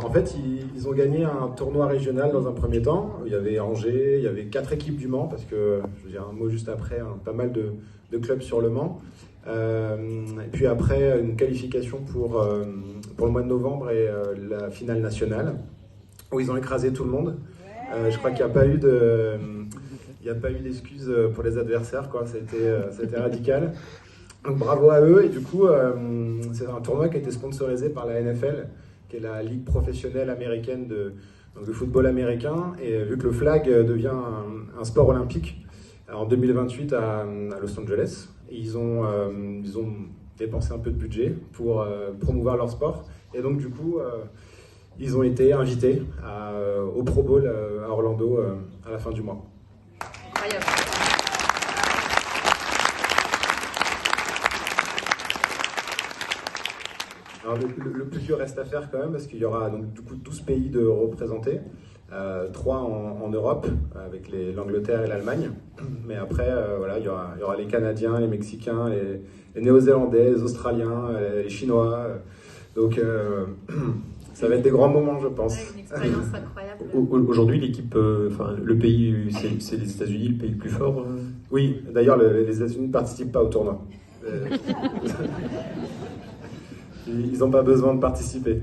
En fait, ils ont gagné un tournoi régional dans un premier temps. Il y avait Angers, il y avait 4 équipes du Mans, parce que, je veux dire un mot juste après, hein, pas mal de clubs sur le Mans. Et puis après, une qualification pour le mois de novembre et la finale nationale, où ils ont écrasé tout le monde. Je crois qu'il n'y a pas eu d'excuses pour les adversaires, quoi. Ça a été radical. Donc bravo à eux. Et du coup, c'est un tournoi qui a été sponsorisé par la NFL, qui est la ligue professionnelle américaine de football américain. Et vu que le flag devient un sport olympique en 2028 à Los Angeles, ils ont dépensé un peu de budget pour promouvoir leur sport. Et donc du coup, ils ont été invités au Pro Bowl à Orlando à la fin du mois. Incroyable. Alors le plus dur reste à faire quand même, parce qu'il y aura donc du coup 12 pays de représentés, 3 en Europe avec l'Angleterre et l'Allemagne, mais après voilà, il y aura les Canadiens, les Mexicains, les Néo-Zélandais, les Australiens, les Chinois, donc ça va être des grands moments, je pense. Ouais, une expérience incroyable. Aujourd'hui, l'équipe, le pays, c'est les États-Unis, le pays le plus fort. Oui, d'ailleurs les États-Unis ne participent pas au tournoi. Ils n'ont pas besoin de participer.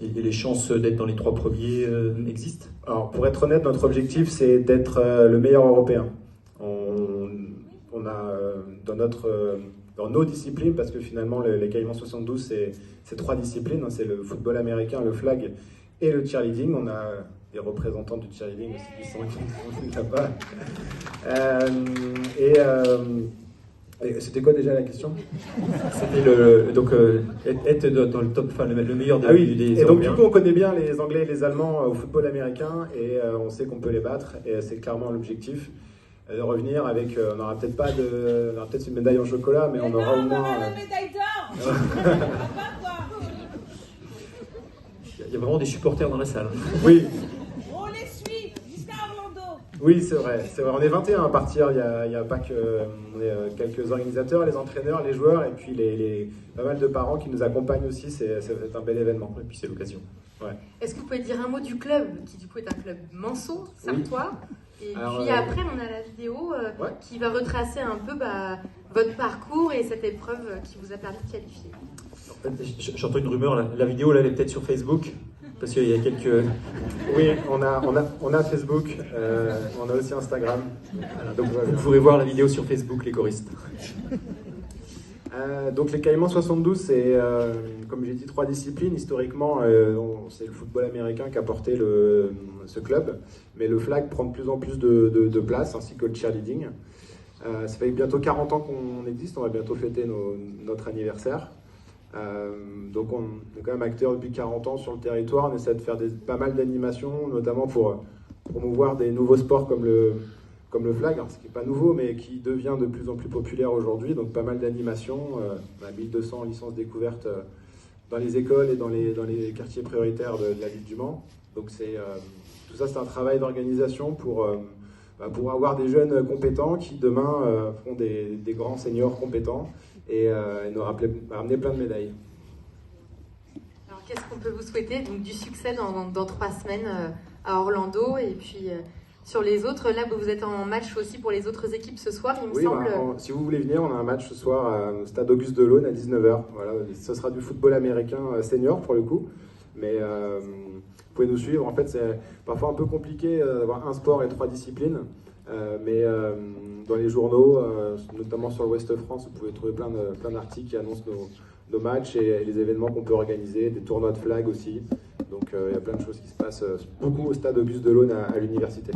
Et les chances d'être dans les 3 premiers existent? Alors, pour être honnête, notre objectif, c'est d'être le meilleur européen. On a dans nos disciplines, parce que finalement, les Caïmans 72, c'est 3 disciplines. Hein, c'est le football américain, le flag et le cheerleading. On a des représentants du cheerleading aussi qui sont là-bas. Et c'était quoi déjà la question? C'était donc être dans le top, enfin le meilleur des et donc Européens. du coup on connaît bien les Anglais et les Allemands au football américain, et on sait qu'on peut les battre, et c'est clairement l'objectif de revenir avec, on n'aura peut-être une médaille en chocolat, mais on aura au moins... la médaille d'or. Il y a vraiment des supporters dans la salle. Oui. On les suit jusqu'à Orlando. Oui, c'est vrai. On est 21 à partir, il n'y a pas que on est quelques organisateurs, les entraîneurs, les joueurs, et puis pas mal de parents qui nous accompagnent aussi, c'est un bel événement. Et puis c'est l'occasion. Ouais. Est-ce que vous pouvez dire un mot du club, qui du coup est un club manceau, Sartois? Et Alors, puis après, on a la vidéo ouais. qui va retracer un peu votre parcours et cette épreuve qui vous a permis de qualifier. J'entends une rumeur, la vidéo là, elle est peut-être sur Facebook, parce qu'il y a quelques... Oui, on a Facebook, on a aussi Instagram. Voilà, donc vous pourrez voir la vidéo sur Facebook, les choristes. Donc les Caïmans 72, c'est, comme j'ai dit, 3 disciplines. Historiquement, c'est le football américain qui a porté ce club, mais le flag prend de plus en plus de place, ainsi que le cheerleading. Ça fait bientôt 40 ans qu'on existe, on va bientôt fêter notre anniversaire. Donc on est quand même acteur depuis 40 ans sur le territoire, on essaie de faire pas mal d'animations, notamment pour promouvoir des nouveaux sports comme le flag, alors, ce qui n'est pas nouveau, mais qui devient de plus en plus populaire aujourd'hui. Donc pas mal d'animations, on a 1200 licences découvertes dans les écoles et dans les quartiers prioritaires de la ville du Mans. Donc tout ça, c'est un travail d'organisation pour avoir des jeunes compétents qui demain feront des grands seniors compétents et nous ramener plein de médailles. Alors qu'est-ce qu'on peut vous souhaiter? Donc du succès dans 3 semaines à Orlando, et puis sur les autres, là vous êtes en match aussi pour les autres équipes ce soir, il me semble. Si vous voulez venir, on a un match ce soir au stade Auguste Delaune à 19h. Voilà, ce sera du football américain senior pour le coup, mais vous pouvez nous suivre. En fait, c'est parfois un peu compliqué d'avoir un sport et 3 disciplines, mais dans les journaux, notamment sur l'Ouest France, vous pouvez trouver plein d'articles qui annoncent nos matchs et les événements qu'on peut organiser, des tournois de flag aussi. Donc il y a plein de choses qui se passent beaucoup au stade Auguste Delaune à l'université.